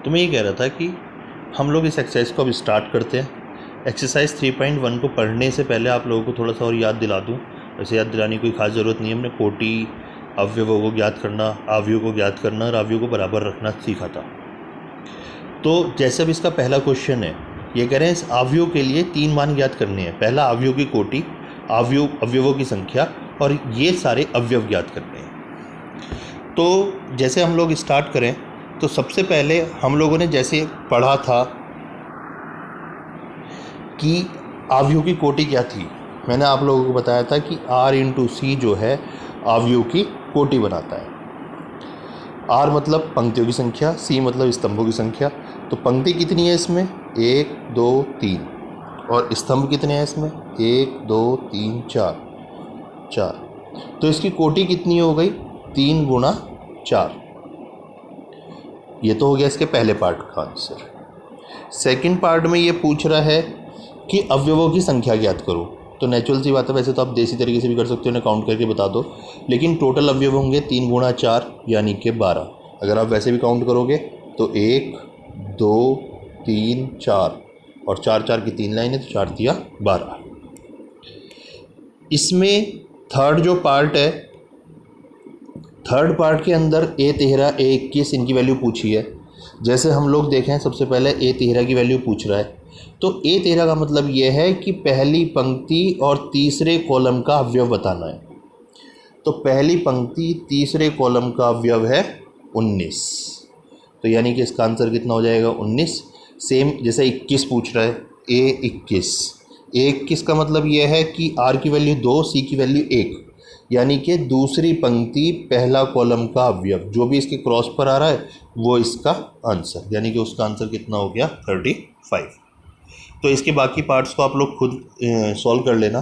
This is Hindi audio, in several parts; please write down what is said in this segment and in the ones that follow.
तो मैं ये कह रहा था कि हम लोग इस एक्सरसाइज को अब स्टार्ट करते हैं। एक्सरसाइज 3.1 को पढ़ने से पहले आप लोगों को थोड़ा सा और याद दिला दूँ। वैसे याद दिलाने की कोई खास ज़रूरत नहीं है। हमने कोटि, अवयवों को ज्ञात करना, अवयव को ज्ञात करना और अवयव को बराबर रखना सीखा था। तो जैसे अब इसका पहला क्वेश्चन है, ये कह रहे हैं इस अवयव के लिए 3 मान ज्ञात करने हैं। पहला अवयव की कोटि, अवयवों की संख्या और ये सारे अवयव ज्ञात करने हैं। तो जैसे हम लोग स्टार्ट करें तो सबसे पहले हम लोगों ने जैसे पढ़ा था कि अवयव की कोटि क्या थी। मैंने आप लोगों को बताया था कि R/C जो है अवयव की कोटि बनाता है। R मतलब पंक्तियों की संख्या, C मतलब स्तंभों की संख्या। तो पंक्ति कितनी है इसमें? 1 2 3। और स्तंभ कितने हैं इसमें? 1 2 3 4 4। तो इसकी कोटि कितनी हो गई? 3 गुणा 4। ये तो हो गया इसके पहले पार्ट का आंसर। सेकंड पार्ट में ये पूछ रहा है कि अवयवों की संख्या ज्ञात करो। तो नेचुरल सी बात है, वैसे तो आप देसी तरीके से भी कर सकते हो, उन्हें काउंट करके बता दो, लेकिन टोटल अवयव होंगे 3 गुणा 4 यानी कि 12। अगर आप वैसे भी काउंट करोगे तो 1 2 3 4 और 4 4 की 3 लाइन है तो 4 तिया 12। इसमें थर्ड जो पार्ट है, थर्ड पार्ट के अंदर A13 A21 इनकी वैल्यू पूछी है। जैसे हम लोग देखें, सबसे पहले A13 की वैल्यू पूछ रहा है। तो A13 का मतलब ये है कि पहली पंक्ति और तीसरे कॉलम का अवयव बताना है। तो पहली पंक्ति तीसरे कॉलम का अवयव है 19। तो यानी कि इसका आंसर कितना हो जाएगा? 19। सेम जैसे 21 पूछ रहा है, A21 का मतलब ये है कि R की वैल्यू 2, C की वैल्यू 1, यानी कि दूसरी पंक्ति पहला कॉलम का अवयव जो भी इसके क्रॉस पर आ रहा है वो इसका आंसर, यानी कि उसका आंसर कितना हो गया? 35। तो इसके बाकी पार्ट्स को आप लोग खुद सॉल्व कर लेना।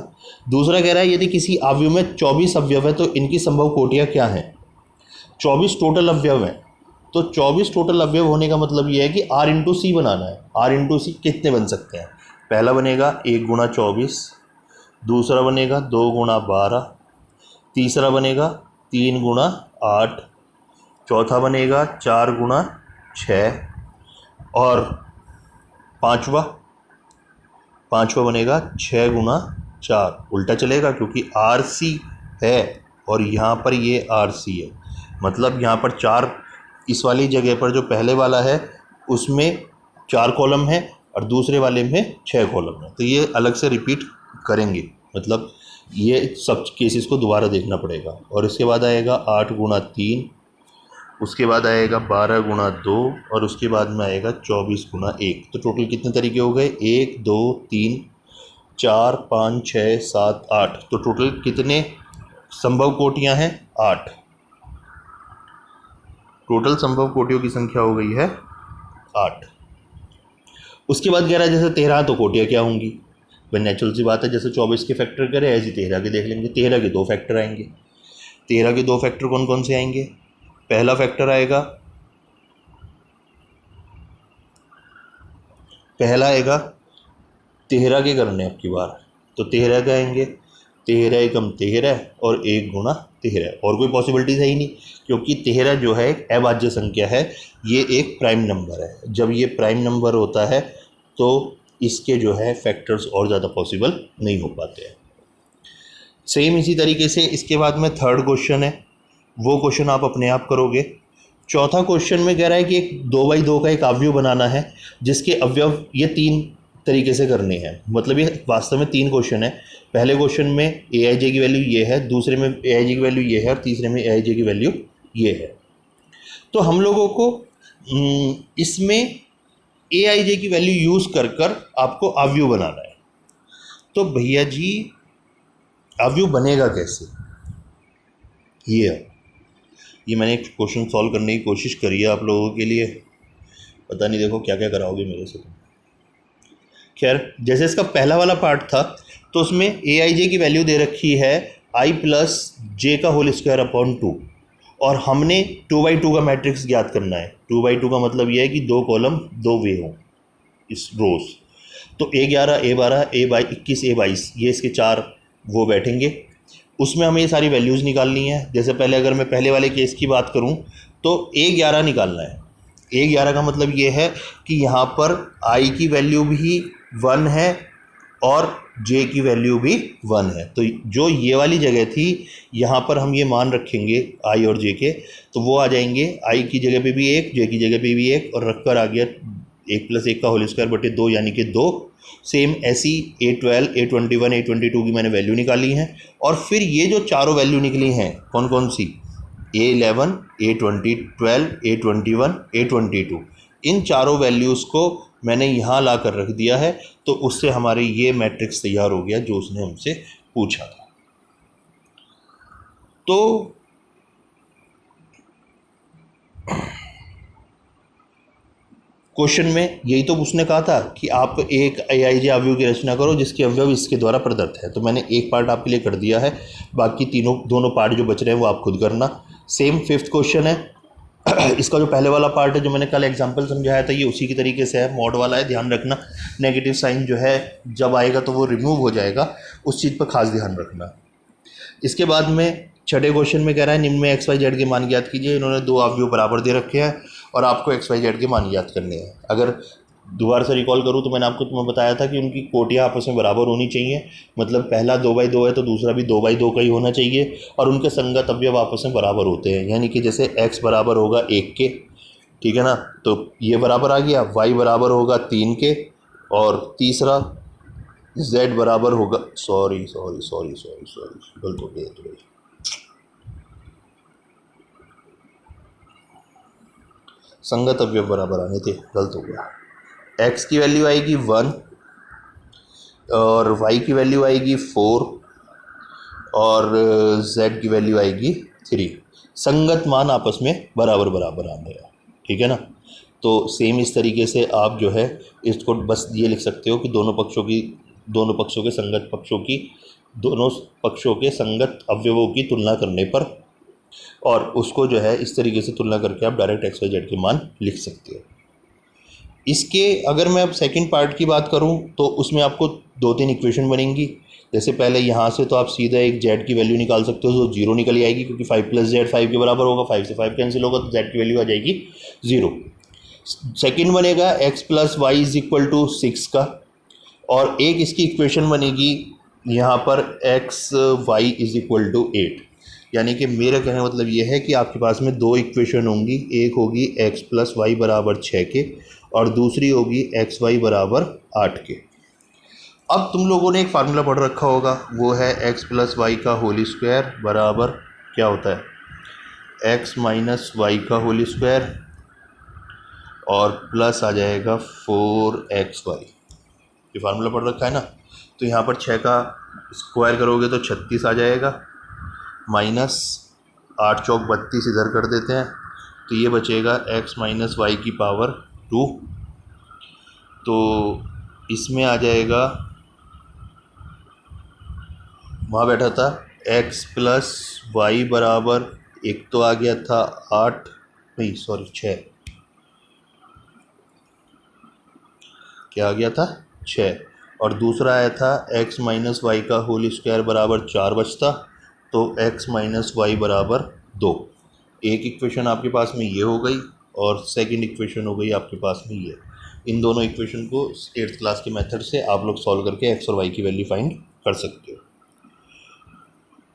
दूसरा कह रहा है यदि किसी अवयव में 24 अवयव है तो इनकी संभव कोटियाँ क्या हैं? 24 टोटल अवयव हैं। तो 24 टोटल अवयव होने का मतलब ये है कि R/C बनाना है। R/C कितने बन सकते हैं? पहला बनेगा 1 गुणा 24, दूसरा बनेगा 2 गुणा 12, तीसरा बनेगा 3 गुणा 8, चौथा बनेगा 4 गुणा 6 और पाँचवा बनेगा 6 गुणा 4। उल्टा चलेगा क्योंकि RC है और यहाँ पर ये RC है, मतलब यहाँ पर 4, इस वाली जगह पर जो पहले वाला है उसमें 4 कॉलम है और दूसरे वाले में 6 कॉलम है। तो ये अलग से रिपीट करेंगे, मतलब ये सब केसेस को दोबारा देखना पड़ेगा। और इसके बाद आएगा 8 गुणा 3, उसके बाद आएगा 12 गुणा 2 और उसके बाद में आएगा 24 गुणा 1। तो टोटल कितने तरीके हो गए? 1 2 3 4 5 6 7 8। तो टोटल कितने संभव कोटियां हैं? 8। टोटल संभव कोटियों की संख्या हो गई है 8। उसके बाद कह रहा है जैसे 13 तो कोटियाँ क्या होंगी? भाई नेचुरल सी बात है, जैसे 24 के फैक्टर करें ऐसे 13 के देख लेंगे। 13 के 2 फैक्टर आएंगे। 13 के 2 फैक्टर कौन कौन से आएंगे? पहला फैक्टर आएगा, पहला आएगा 13 के करने अब की बार, तो 13 के आएंगे 13 एकम 13 और 1 गुणा 13। और कोई पॉसिबिलिटीज है ही नहीं, क्योंकि 13 जो है एक अभाज्य संख्या है, ये एक प्राइम नंबर है। जब ये प्राइम नंबर होता है तो इसके जो है फैक्टर्स और ज़्यादा पॉसिबल नहीं हो पाते हैं। सेम इसी तरीके से इसके बाद में थर्ड क्वेश्चन है, वो क्वेश्चन आप अपने आप करोगे। चौथा क्वेश्चन में कह रहा है कि एक 2x2 का एक अवयव बनाना है जिसके अवयव ये 3 तरीके से करने हैं। मतलब ये वास्तव में 3 क्वेश्चन है। पहले क्वेश्चन में Aij की वैल्यू ये है, दूसरे में Aij की वैल्यू ये है और तीसरे में Aij की वैल्यू ये है। तो हम लोगों को इसमें Aij की वैल्यू यूज़ कर आपको अवयव बनाना है। तो भैया जी अवयव बनेगा कैसे? ये मैंने एक क्वेश्चन सॉल्व करने की कोशिश करी है आप लोगों के लिए। पता नहीं देखो क्या क्या कराओगे मेरे से। खैर, जैसे इसका पहला वाला पार्ट था तो उसमें Aij की वैल्यू दे रखी है i प्लस जे का होल स्क्वायर अपॉन 2 और हमने 2x2 का मैट्रिक्स ज्ञात करना है। 2x2 का मतलब यह है कि 2 कॉलम 2 वे हों इस रोज। तो A11 A12 A21 A22 ये इसके 4 वो बैठेंगे। उसमें हमें ये सारी वैल्यूज़ निकालनी है। जैसे पहले अगर मैं पहले वाले केस की बात करूं तो A11 निकालना है। A11 का मतलब ये है कि यहाँ पर I की वैल्यू भी 1 है और J की वैल्यू भी 1 है। तो जो ये वाली जगह थी यहाँ पर हम ये मान रखेंगे I और J के, तो वो आ जाएंगे I की जगह पे भी 1, J की जगह पे भी 1, और रखकर आ गया 1 + 1 का होल स्क्वायर बटे 2 यानी कि 2। सेम ऐसी A12, A21, A22 की मैंने वैल्यू निकाली है। और फिर ये जो चारों वैल्यू निकली हैं कौन कौन सी, A11, A12, A21, A22, इन चारों वैल्यूज़ को मैंने यहाँ ला कर रख दिया है। तो उससे हमारे ये मैट्रिक्स तैयार हो गया जो उसने हमसे पूछा था। तो क्वेश्चन में यही तो उसने कहा था कि आप एक AIJ अवयव की रचना करो जिसके अवयव इसके द्वारा प्रदत्त है। तो मैंने एक पार्ट आपके लिए कर दिया है, बाकी दोनों पार्ट जो बच रहे हैं वो आप खुद करना। सेम 5th क्वेश्चन है। इसका जो पहले वाला पार्ट है जो मैंने कल एग्जांपल समझाया था ये उसी की तरीके से है, मॉड वाला है। ध्यान रखना नेगेटिव साइन जो है जब आएगा तो वो रिमूव हो जाएगा, उस चीज़ पर खास ध्यान रखना। इसके बाद में छठे क्वेश्चन में कह रहा है निम्न में XYZ के मान ज्ञात कीजिए। इन्होंने दो अवयव बराबर दे रखे हैं और आपको XYZ के मान ज्ञात करने हैं। अगर दोबारा से रिकॉल करूँ तो मैंने आपको तुम्हें बताया था कि उनकी कोटियाँ आपस में बराबर होनी चाहिए, मतलब पहला 2/2 है तो दूसरा भी 2/2 का ही होना चाहिए, और उनके संगत अवयव आपस में बराबर होते हैं। यानी कि जैसे x बराबर होगा 1 के, ठीक है ना, तो ये बराबर आ गया, y बराबर होगा 3 के, और तीसरा z बराबर होगा, सॉरी गलत हो गया तो संगत अवयव बराबर आने थे, गलत हो गया। x की वैल्यू आएगी 1 और y की वैल्यू आएगी 4 और z की वैल्यू आएगी 3। संगत मान आपस में बराबर बराबर आने हैं, ठीक है ना। तो सेम इस तरीके से आप जो है इसको बस ये लिख सकते हो कि दोनों पक्षों के संगत पक्षों की दोनों पक्षों के संगत अवयवों की तुलना करने पर, और उसको जो है इस तरीके से तुलना करके आप डायरेक्ट XYZ के मान लिख सकते हो। इसके अगर मैं अब सेकंड पार्ट की बात करूं तो उसमें आपको 2-3 इक्वेशन बनेंगी। जैसे पहले यहाँ से तो आप सीधा एक z की वैल्यू निकाल सकते हो जो 0 निकल आएगी, क्योंकि 5 + z 5 के बराबर होगा, 5 से 5 कैंसिल होगा तो z की वैल्यू आ जाएगी 0। सेकंड बनेगा x + y = 6 का, और एक इसकी इक्वेशन बनेगी यहाँ पर x y = 8। यानी कि मेरा कहने का मतलब ये है कि आपके पास में दो इक्वेशन होंगी, एक होगी x + y = 6 के और दूसरी होगी x y = 8 के। अब तुम लोगों ने एक फार्मूला पढ़ रखा होगा, वो है x + y का होल स्क्वायर बराबर क्या होता है, x - y का होल स्क्वायर और प्लस आ जाएगा 4xy। ये फार्मूला पढ़ रखा है ना। तो यहाँ पर 6 का स्क्वायर करोगे तो 36 आ जाएगा, माइनस 8 चौक 32 इधर कर देते हैं तो ये बचेगा x - y की पावर 2। तो इसमें आ जाएगा, वहाँ बैठा था x + y बराबर, एक तो आ गया था 8 नहीं सॉरी 6, क्या आ गया था 6, और दूसरा आया था x - y का होल स्क्वायर बराबर 4 बचता, तो x - y बराबर 2। एक इक्वेशन आपके पास में ये हो गई और सेकंड इक्वेशन हो गई आपके पास में ये। इन दोनों इक्वेशन को 8th क्लास के मेथड से आप लोग सॉल्व करके x और y की वैल्यू फाइंड कर सकते हो।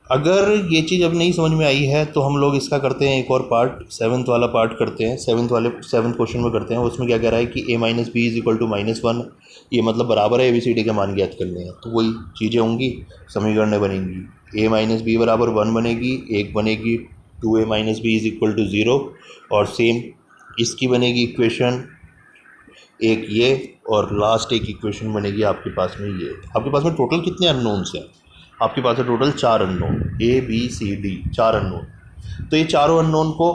अगर ये चीज़ अब नहीं समझ में आई है तो हम लोग इसका करते हैं एक और पार्ट, 7th वाला पार्ट करते हैं। 7th क्वेश्चन में करते हैं। उसमें क्या कह रहा है कि a - b = -1, ये मतलब बराबर है ABCD के मान ज्ञात करने हैं। तो वही चीज़ें होंगी, समीकरणें बनेंगी, a - b बराबर 1 बनेगी, एक बनेगी 2a - b = 0, और सेम इसकी बनेगी इक्वेशन एक ये, और लास्ट एक इक्वेशन बनेगी आपके पास में ये। आपके पास में टोटल कितने अननोन्स हैं, आपके पास है टोटल 4 अननोन, ABCD 4 अननोन। तो ये चारों अननोन को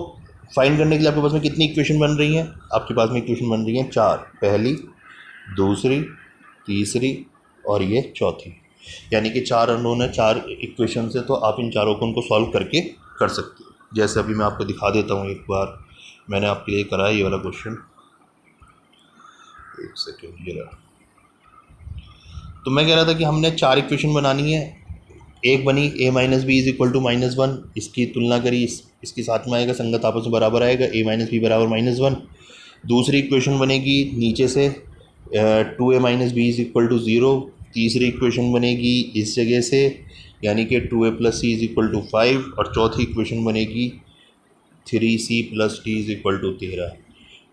फाइंड करने के लिए आपके पास में कितनी इक्वेशन बन रही हैं, आपके पास में इक्वेशन बन रही हैं 4, पहली, दूसरी, तीसरी और ये चौथी। यानी कि 4 अननोन है 4 इक्वेशन से, तो आप इन चारों को उनको सॉल्व करके कर सकते हो। जैसे अभी मैं आपको दिखा देता हूँ, एक बार मैंने आपके लिए करा है ये वाला क्वेश्चन, एक सेकेंड, ये रहा। तो मैं कह रहा था कि हमने 4 इक्वेशन बनानी है। एक बनी a - b = -1, इसकी तुलना करी इसके साथ में आएगा, संगत आपस में बराबर आएगा, a - b बराबर -1। दूसरी इक्वेशन बनेगी नीचे से 2a minus b is equal to 0। तीसरी इक्वेशन बनेगी इस जगह से, यानी कि 2a plus c is equal to 5। और चौथी इक्वेशन बनेगी 3c plus d is equal to 13।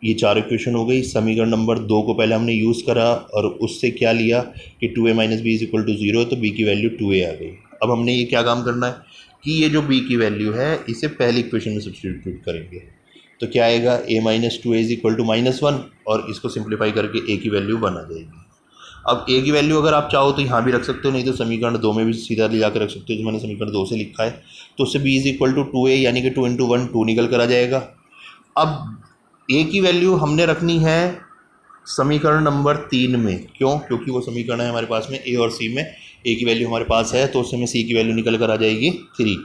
ये चार इक्वेशन हो गई। समीकरण नंबर 2 को पहले हमने यूज़ करा और उससे क्या लिया कि 2a minus b is equal to 0, तो b की वैल्यू 2a आ गई। अब हमने ये क्या काम करना है कि ये जो b की वैल्यू है इसे पहली इक्वेशन में सब्स्टिट्यूट करेंगे। तो क्या आएगा, a minus 2a is equal to -1, और इसको सिंप्लीफाई करके a की वैल्यू 1 आ जाएगी। अब a की वैल्यू अगर आप चाहो तो यहाँ भी रख सकते हो, नहीं तो समीकरण 2 में भी सीधा ले जाकर रख सकते हो, जो मैंने समीकरण 2 से लिखा है। तो उससे b is equal to 2a, यानी कि 2 इंटू 1 2 निकल कर आ जाएगा। अब a की वैल्यू हमने रखनी है समीकरण नंबर 3 में। क्यों? क्योंकि वो समीकरण है हमारे पास में a और c में, a की वैल्यू हमारे पास है तो उससे में c की वैल्यू निकल कर आ जाएगी 3।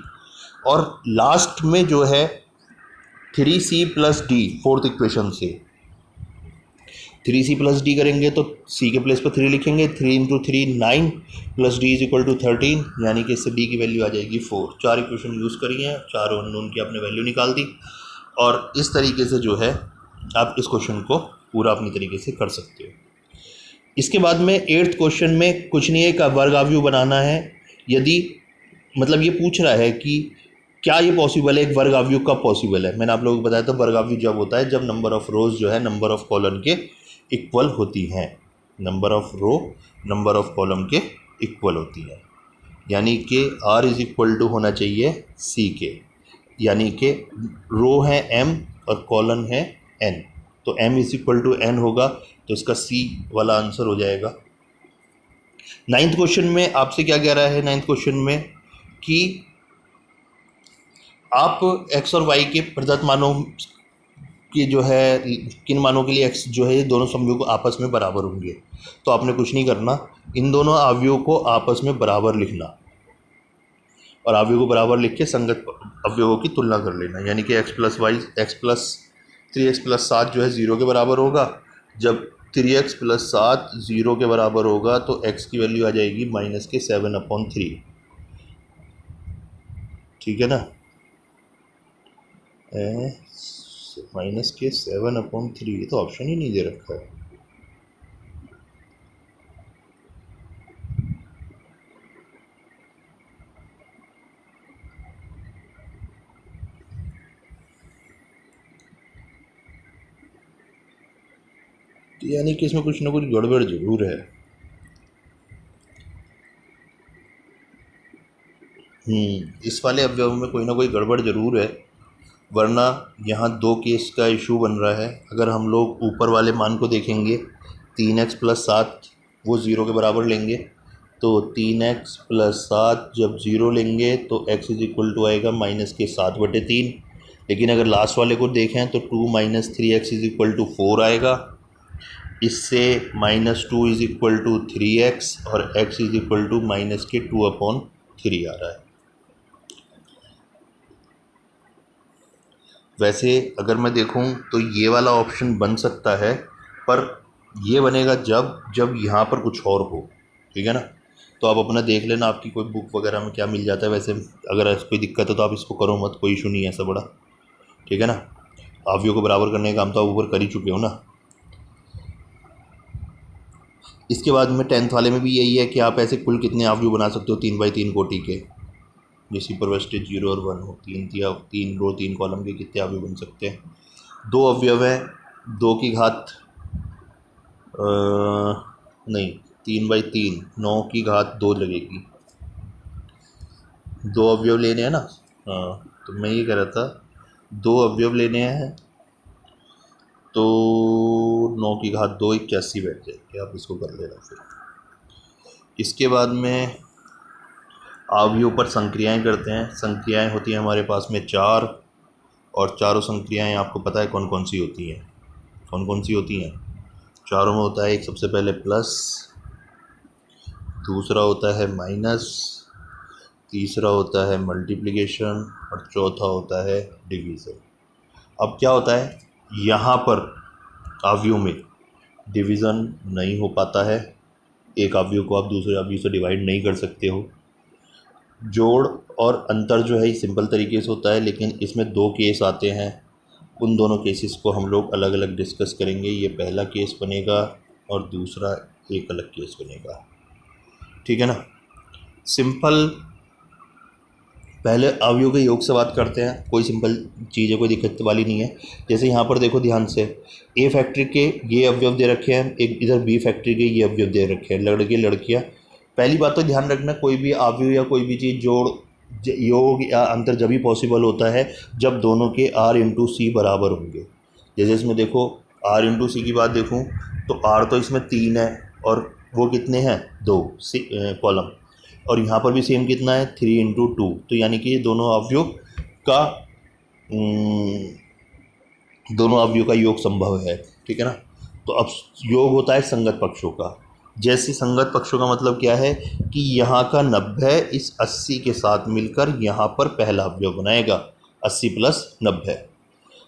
और लास्ट में जो है 3c plus D, fourth equation से 3c प्लस डी करेंगे तो c के प्लेस पर 3 लिखेंगे, 3 into 3 9 plus d is equal to 13, यानी कि इससे d की वैल्यू आ जाएगी 4। चार इक्वेशन यूज़ करी हैं, चारों अननोन की आपने वैल्यू निकाल दी, और इस तरीके से जो है आप इस क्वेश्चन को पूरा अपनी तरीके से कर सकते हो। इसके बाद में 8th क्वेश्चन में कुछ नहीं है, एक वर्गाव्यू बनाना है। यदि मतलब ये पूछ रहा है कि क्या ये पॉसिबल है, एक वर्गाव्यू कब पॉसिबल है। मैंने आप लोगों को बताया था वर्गाव्यू जब होता है जब नंबर ऑफ़ रोज़ जो है नंबर ऑफ़ कॉलम के इक्वल होती हैं। Number of row number of column के इक्वल होती है, यानी कि r इज़ इक्वल टू होना चाहिए c के, यानी कि रो है m और कॉलम है n, तो m is equal to n होगा, तो इसका c वाला आंसर हो जाएगा। 9th क्वेश्चन में आपसे क्या कह रहा है, 9th क्वेश्चन में कि आप x और y के प्रदत्त मानों की जो है किन मानों के लिए x जो है ये दोनों समूहों को आपस में बराबर होंगे। तो आपने कुछ नहीं करना, इन दोनों अवयवों को आपस में बराबर लिखना और अवयवों को बराबर लिख के संगत अवयवों की तुलना कर लेना, यानी कि x प्लस 3x प्लस 7 जो है 0 के बराबर होगा। जब 3x प्लस 7 0 के बराबर होगा तो x की वैल्यू आ जाएगी -7/3, ठीक है ना, -7/3, ये तो ऑप्शन ही नहीं दे रखा है। यानी कि इसमें कुछ ना कुछ गड़बड़ जरूर है। इस वाले अवयव में कोई ना कोई गड़बड़ जरूर है, वरना यहाँ 2 केस का इशू बन रहा है। अगर हम लोग ऊपर वाले मान को देखेंगे 3x प्लस 7 वो 0 के बराबर लेंगे, तो 3x प्लस 7 जब 0 लेंगे तो x इज इक्वल टू आएगा -7/3। लेकिन अगर लास्ट वाले को देखें तो 2 minus 3x is equal to 4 आएगा। इससे -2 इज इक्वल टू 3x और x इज इक्वल टू -2/3 आ रहा है। वैसे अगर मैं देखूं तो ये वाला ऑप्शन बन सकता है, पर ये बनेगा जब यहाँ पर कुछ और हो, ठीक है ना। तो आप अपना देख लेना आपकी कोई बुक वगैरह में क्या मिल जाता है। वैसे अगर ऐसी कोई दिक्कत है तो आप इसको करो मत, कोई इशू नहीं है ऐसा बड़ा, ठीक है ना। अवयवों को बराबर करने का काम तो आप ऊपर कर ही चुके हो ना। इसके बाद में 10th वाले में भी यही है कि आप ऐसे कुल कितने अवयव बना सकते हो 3x3 कोटि के, जिसकी परवेस्टेज 0 और 1 हो। 3 रो 3 कॉलम के कितने अवयव बन सकते हैं। 2 अवयव हैं, 2 की घात नहीं 3/3, 9 की घात 2 लगेगी। 2 अवयव लेने हैं ना, हाँ, तो मैं ये कह रहा था 2 अवयव लेने हैं तो 9 की घात 2 81 बैठ जाएगी। आप इसको कर लेना। फिर इसके बाद में अवयवों पर संक्रियाएं करते हैं। संक्रियाएं होती हैं हमारे पास में 4, और चारों संक्रियाएं आपको पता है कौन कौन सी होती हैं। कौन कौन सी होती हैं चारों में? होता है एक सबसे पहले प्लस, दूसरा होता है माइनस, तीसरा होता है मल्टीप्लिकेशन और चौथा होता है डिवीज़न। अब क्या होता है, यहाँ पर अवयव में डिवीज़न नहीं हो पाता है। एक अवयव को आप दूसरे अवयव से डिवाइड नहीं कर सकते हो। जोड़ और अंतर जो है सिंपल तरीके से होता है, लेकिन इसमें 2 केस आते हैं। उन दोनों केसेस को हम लोग अलग अलग डिस्कस करेंगे। ये पहला केस बनेगा और दूसरा एक अलग केस बनेगा, ठीक है ना। सिंपल पहले अवयव के योग से बात करते हैं। कोई सिंपल चीज़ है, कोई दिक्कत वाली नहीं है। जैसे यहाँ पर देखो ध्यान से, ए फैक्ट्री के ये अवयव दे रखे हैं, एक इधर बी फैक्ट्री के ये अवयव दे रखे हैं, लड़के लड़कियाँ। पहली बात तो ध्यान रखना, कोई भी अवयव या कोई भी चीज़ जोड़ योग या अंतर जब भी पॉसिबल होता है जब दोनों के आर इंटू सी बराबर होंगे। जैसे इसमें देखो आर इंटू सी की बात देखूँ तो आर तो इसमें 3 है और वो कितने हैं 2 कॉलम, और यहाँ पर भी सेम कितना है 3 इंटू 2। तो यानी कि ये दोनों अवयव का योग संभव है, ठीक है ना। तो अब योग होता है संगत पक्षों का। जैसे संगत पक्षों का मतलब क्या है कि यहाँ का 90 इस 80 के साथ मिलकर यहाँ पर पहला अवयव बनाएगा 80 प्लस 90।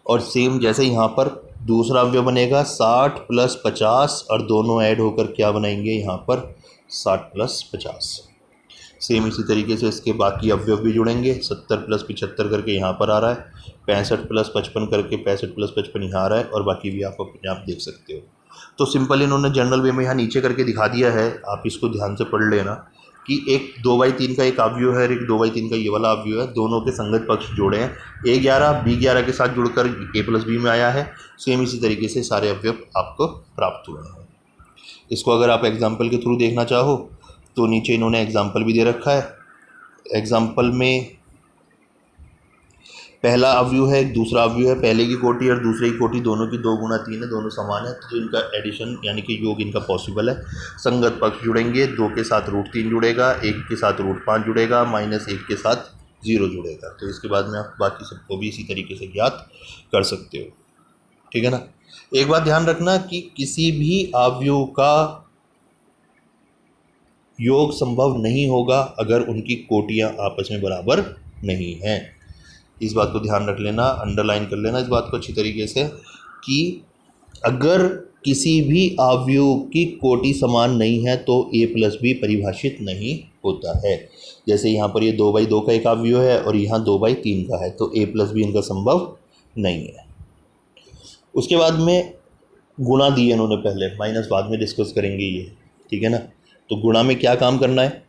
और सेम जैसे यहाँ पर दूसरा अवयव बनेगा 60 प्लस 50 और दोनों ऐड होकर क्या बनाएंगे यहाँ पर 60 प्लस 50। सेम इसी तरीके से इसके बाकी अवयव भी जुड़ेंगे। 70 प्लस 75 करके यहाँ पर आ रहा है, 65 प्लस 55 करके 65 प्लस 55 यहाँ आ रहा है, और बाकी भी आप अपने आप देख सकते हो। तो सिंपल इन्होंने जनरल वे में यहाँ नीचे करके दिखा दिया है, आप इसको ध्यान से पढ़ लेना कि एक 2/3 का एक अवयव है और एक 2/3 का ये वाला अवयव है। दोनों के संगत पक्ष जोड़े हैं, A11 B11 के साथ जुड़कर A प्लस बी में आया है। सेम इसी तरीके से सारे अवयव आपको प्राप्त हुए हैं। इसको अगर आप एग्जाम्पल के थ्रू देखना चाहो तो नीचे इन्होंने एग्जाम्पल भी दे रखा है। एग्जाम्पल में पहला अवयव है, एक दूसरा अवयव है। पहले की कोटि और दूसरे की कोटि दोनों की 2 गुना 3 है, दोनों समान है, तो इनका एडिशन यानी कि योग इनका पॉसिबल है। संगत पक्ष जुड़ेंगे, 2 के साथ √3 जुड़ेगा, 1 के साथ √5 जुड़ेगा, -1 के साथ 0 जुड़ेगा। तो इसके बाद में आप बाकी सबको भी इसी तरीके से ज्ञात कर सकते हो, ठीक है ना। एक बात ध्यान रखना कि किसी भी अवयव का योग संभव नहीं होगा अगर उनकी कोटियाँ आपस में बराबर नहीं हैं। इस बात को ध्यान रख लेना, अंडरलाइन कर लेना इस बात को अच्छी तरीके से कि अगर किसी भी अवयव की कोटि समान नहीं है तो A प्लस बी परिभाषित नहीं होता है। जैसे यहाँ पर ये 2/2 का एक अवयव है और यहाँ 2/3 का है, तो A प्लस बी इनका संभव नहीं है। उसके बाद में गुणा दिए इन्होंने पहले, माइनस बाद में डिस्कस करेंगे ये, ठीक है ना। तो गुणा में क्या काम करना है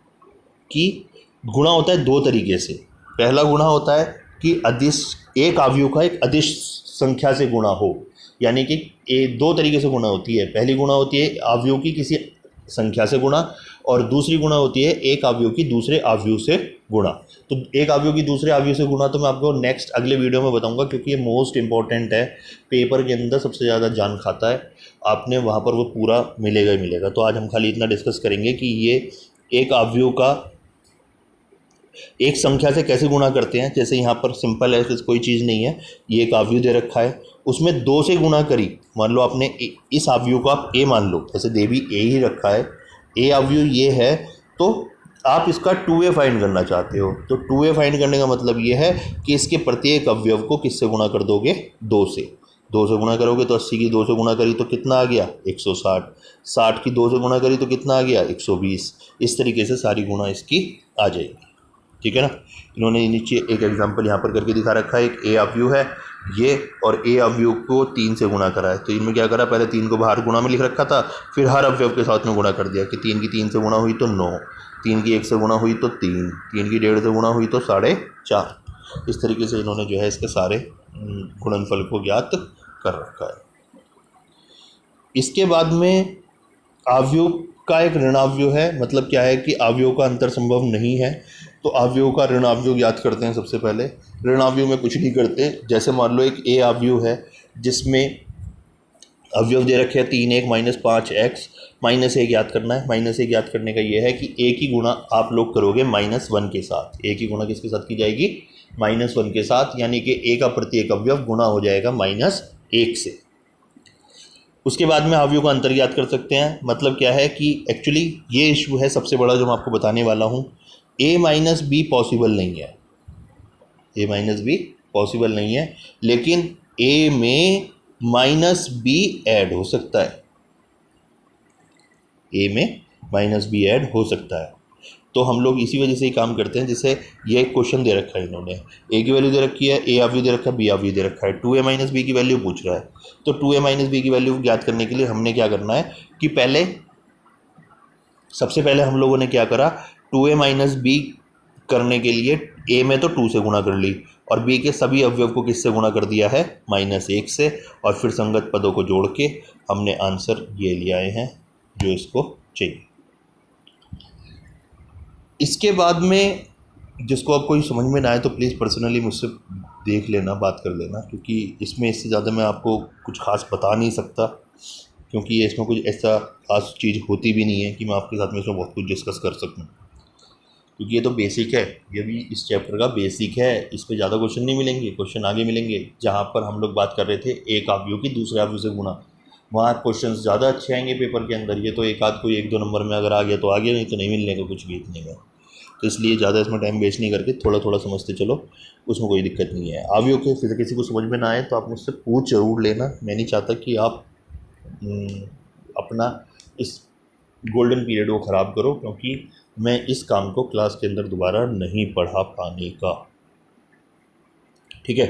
कि गुणा होता है 2 तरीके से। पहला गुणा होता है कि अदिश एक अवयव का एक अदिश संख्या से गुणा हो, यानी कि 2 तरीके से गुणा होती है। पहली गुणा होती है अवयव की किसी संख्या से गुणा, और दूसरी गुणा होती है एक अवयव की दूसरे अवयव से गुणा। तो एक अवयव की दूसरे अवयव से गुणा तो मैं आपको नेक्स्ट अगले वीडियो में बताऊंगा, क्योंकि ये मोस्ट इंपॉर्टेंट है, पेपर के अंदर सबसे ज़्यादा जान खाता है। आपने वहाँ पर वो पूरा मिलेगा ही मिलेगा। तो आज हम खाली इतना डिस्कस करेंगे कि ये एक अवयव का एक संख्या से कैसे गुणा करते हैं। जैसे यहाँ पर सिंपल है, कोई चीज़ नहीं है, ये एक अवयव दे रखा है, उसमें 2 से गुणा करी। मान लो आपने इस अवयव को आप A मान लो, जैसे दे भी A ही रखा है, A अवयव ये है, तो आप इसका 2A फाइंड करना चाहते हो। तो 2A फाइंड करने का मतलब ये है कि इसके प्रत्येक अवयव को किससे गुणा कर दोगे 2 से। 2 से गुणा करोगे तो 80 की 2 से गुणा करी तो कितना आ गया 160, 60 की 2 से गुणा करी तो कितना आ गया 120। इस तरीके से सारी गुणा इसकी आ जाएगी, ठीक है ना। इन्होंने नीचे एक एग्जांपल यहाँ पर करके दिखा रखा है। एक A अवयव है ये, और A अवयव को 3 से गुणा करा है। तो इनमें क्या करा, पहले 3 को बाहर गुणा में लिख रखा था, फिर हर अवयव के साथ में गुणा कर दिया कि 3 की 3 से गुणा हुई तो 9, 3 की 1 से गुणा हुई तो 3, 3 की 1.5 से गुणा हुई तो 4.5। इस तरीके से इन्होंने जो है इसके सारे गुणनफल को ज्ञात कर रखा है। इसके बाद में अवयव का एक ऋणावयव है। मतलब क्या है कि अवयव का अंतर संभव नहीं है, तो अवयव का ऋणावयव ज्ञात करते हैं। सबसे पहले ऋणावयव में कुछ नहीं करते। जैसे मान लो एक A अवयव है जिसमें अवयव दे रखे हैं 3 1 -5x, -1 ज्ञात करना है। -1 ज्ञात करने का ये है कि A की गुणा आप लोग करोगे -1 के साथ। A की गुणा किसके साथ की जाएगी -1 के साथ, यानी कि A का प्रत्येक अवयव गुणा हो जाएगा -1 से। उसके बाद में अवयव का अंतर ज्ञात कर सकते हैं। मतलब क्या है कि एक्चुअली ये इशू है सबसे बड़ा जो मैं आपको बताने वाला हूँ। A माइनस बी पॉसिबल नहीं है, A माइनस बी पॉसिबल नहीं है, लेकिन A में -b ऐड हो सकता है, A में -b ऐड हो सकता है। तो हम लोग इसी वजह से ही काम करते हैं। जैसे ये एक क्वेश्चन दे रखा है, इन्होंने ए की वैल्यू दे रखी है, ए आव्यूह दे रखा है, बी आव्यूह दे रखा है, 2a माइनस बी की वैल्यू पूछ रहा है। तो 2a माइनस बी की वैल्यू ज्ञात करने के लिए हमने क्या करना है कि सबसे पहले हम लोगों ने क्या करा, 2a माइनस बी करने के लिए ए में तो 2 से गुणा कर ली और बी के सभी अवयव को किससे गुणा कर दिया है, -1 से, और फिर संगत पदों को जोड़ के हमने आंसर ये ले आए हैं जो इसको चाहिए। इसके बाद में जिसको अब कोई समझ में ना आए तो प्लीज़ पर्सनली मुझसे देख लेना, बात कर लेना, क्योंकि इसमें इससे ज़्यादा मैं आपको कुछ खास बता नहीं सकता, क्योंकि ये इसमें कुछ ऐसा खास चीज़ होती भी नहीं है कि मैं आपके साथ में इसमें बहुत कुछ डिस्कस कर सकूं, क्योंकि ये तो बेसिक है, ये भी इस चैप्टर का बेसिक है। इस पर ज़्यादा क्वेश्चन नहीं मिलेंगे, क्वेश्चन आगे मिलेंगे जहाँ पर हम लोग बात कर रहे थे एक आव्यूह की दूसरे आव्यूह से गुणा, वहाँ क्वेश्चन ज़्यादा अच्छे आएंगे पेपर के अंदर। ये तो एक आध कोई 1-2 नंबर में अगर आ गया तो आ गया, नहीं तो नहीं मिलने का कुछ भी इतने में। तो इसलिए ज़्यादा इसमें टाइम वेस्ट नहीं करके थोड़ा थोड़ा समझते चलो, उसमें कोई दिक्कत नहीं है। आव्यूह के फिर किसी को समझ में ना आए तो आप मुझसे पूछ ज़रूर लेना। मैं नहीं चाहता कि आप अपना इस गोल्डन पीरियड को ख़राब करो, क्योंकि मैं इस काम को क्लास के अंदर दोबारा नहीं पढ़ा पाने का। ठीक है,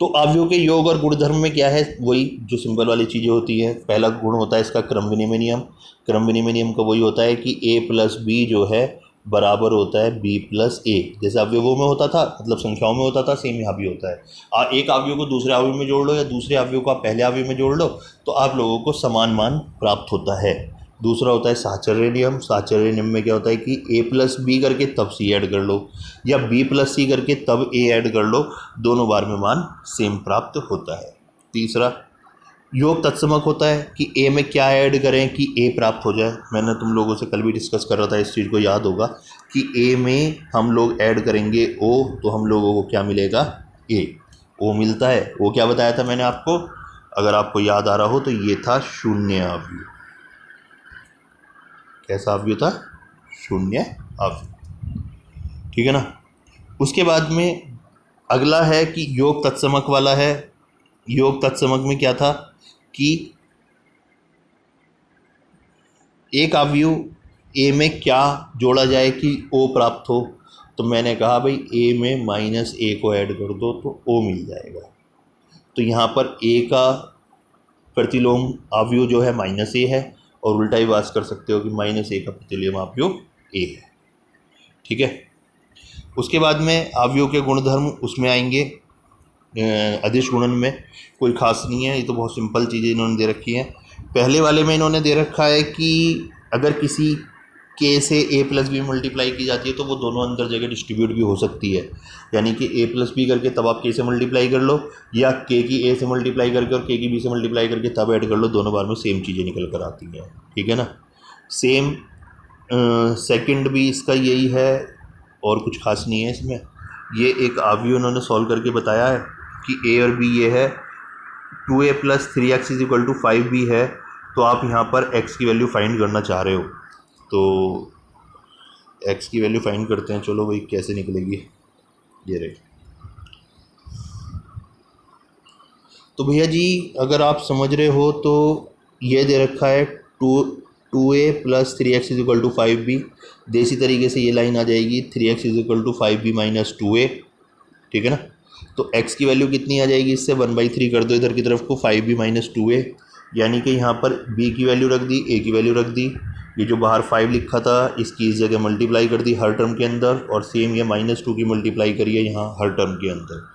तो आव्यूह के योग और गुणधर्म में क्या है, वही जो सिंपल वाली चीज़ें होती है। पहला गुण होता है इसका क्रम विनिमय नियम। क्रम विनिमय नियम का वही होता है कि a प्लस बी जो है बराबर होता है b प्लस ए। जैसे अवयवों में होता था, मतलब संख्याओं में होता था, सेम यहाँ भी होता है। एक आव्यूह को दूसरे आव्यूह में जोड़ लो या दूसरे आव्यूह को आप पहले आव्यूह में जोड़ लो तो आप लोगों को समान मान प्राप्त होता है। दूसरा होता है साहचर्य नियम। साहचर्य नियम में क्या होता है कि a प्लस बी करके तब c ऐड कर लो या b प्लस सी करके तब a ऐड कर लो, दोनों बार में मान सेम प्राप्त होता है। तीसरा योग तत्समक होता है कि a में क्या ऐड करें कि a प्राप्त हो जाए। मैंने तुम लोगों से कल भी डिस्कस कर रहा था, इस चीज़ को याद होगा कि a में हम लोग ऐड करेंगे o तो हम लोगों को क्या मिलेगा, a। o मिलता है, वो क्या बताया था मैंने आपको, अगर आपको याद आ रहा हो तो ये था शून्य आव्यूह। कैसा आव्यूह था, शून्य आव्यूह। ठीक है ना। उसके बाद में अगला है कि योग तत्समक वाला है। योग तत्समक में क्या था कि एक आव्यूह a में क्या जोड़ा जाए कि o प्राप्त हो, तो मैंने कहा भाई a में -a को ऐड कर दो तो o मिल जाएगा। तो यहाँ पर a का प्रतिलोम आव्यूह जो है -a है, और उल्टा ही बात कर सकते हो कि -a का प्रतिलोम आव्यूह a है। ठीक है। उसके बाद में आव्यूह के गुणधर्म उसमें आएंगे अदिश गुणन में। कोई खास नहीं है, ये तो बहुत सिंपल चीज़ें इन्होंने दे रखी हैं। पहले वाले में इन्होंने दे रखा है कि अगर किसी के से a प्लस बी मल्टीप्लाई की जाती है तो वो दोनों अंदर जगह डिस्ट्रीब्यूट भी हो सकती है। यानी कि a प्लस बी करके तब आप k से मल्टीप्लाई कर लो, या k की a से मल्टीप्लाई करके और k की b से मल्टीप्लाई करके तब ऐड कर लो, दोनों बार में सेम चीज़ें निकल कर आती हैं। ठीक है ना। सेम सेकंड भी इसका यही है, और कुछ खास नहीं है इसमें। ये एक आव्यूह उन्होंने सॉल्व करके बताया है कि a और b ये है, 2a plus 3x is equal to 5b है, तो आप यहाँ पर x की वैल्यू फाइंड करना चाह रहे हो, तो x की वैल्यू फाइंड करते हैं। चलो भाई, कैसे निकलेगी, ये रहे। तो भैया जी अगर आप समझ रहे हो तो ये दे रखा है 2a plus 3x is equal to 5b। देसी तरीके से ये लाइन आ जाएगी 3x is equal to 5b minus 2a। ठीक है ना। तो x की वैल्यू कितनी आ जाएगी, इससे 1/3 कर दो इधर की तरफ को, 5b माइनस 2a, यानी कि यहाँ पर b की वैल्यू रख दी, a की वैल्यू रख दी, ये जो बाहर 5 लिखा था इसकी इस जगह मल्टीप्लाई कर दी हर टर्म के अंदर, और सेम ये -2 की मल्टीप्लाई करिए यहाँ हर टर्म के अंदर।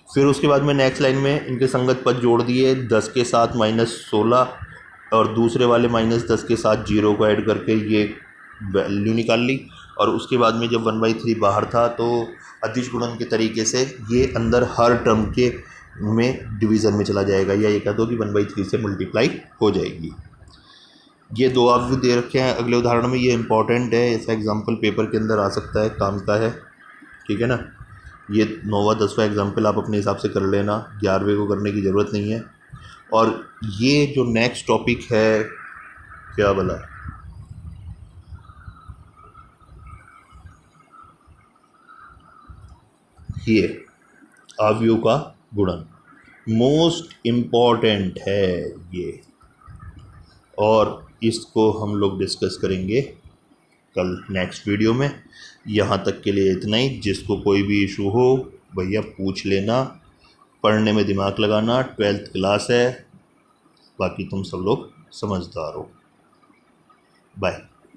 फिर उसके बाद में नेक्स्ट लाइन में इनके संगत पद जोड़ दिए, 10 के साथ -16 और दूसरे वाले -10 के साथ 0 को ऐड करके ये वैल्यू निकाल ली। और उसके बाद में जब 1/3 बाहर था तो अदिश गुणन के तरीके से ये अंदर हर टर्म के में डिवीज़न में चला जाएगा, या ये कह दो कि 1/3 से मल्टीप्लाई हो जाएगी। ये दो आव्यूह दे रखे हैं अगले उदाहरण में, ये इंपॉर्टेंट है, ऐसा एग्जाम्पल पेपर के अंदर आ सकता है, काम का है। ठीक है ना। ये 9वां 10वां एग्जाम्पल आप अपने हिसाब से कर लेना, 11वें को करने की ज़रूरत नहीं है। और ये जो नेक्स्ट टॉपिक है, क्या बोला, ये आव्यूह का गुणन मोस्ट इम्पॉर्टेंट है ये, और इसको हम लोग डिस्कस करेंगे कल नेक्स्ट वीडियो में। यहाँ तक के लिए इतना ही। जिसको कोई भी इशू हो भैया पूछ लेना, पढ़ने में दिमाग लगाना, 12th क्लास है, बाकी तुम सब लोग समझदार हो। बाय।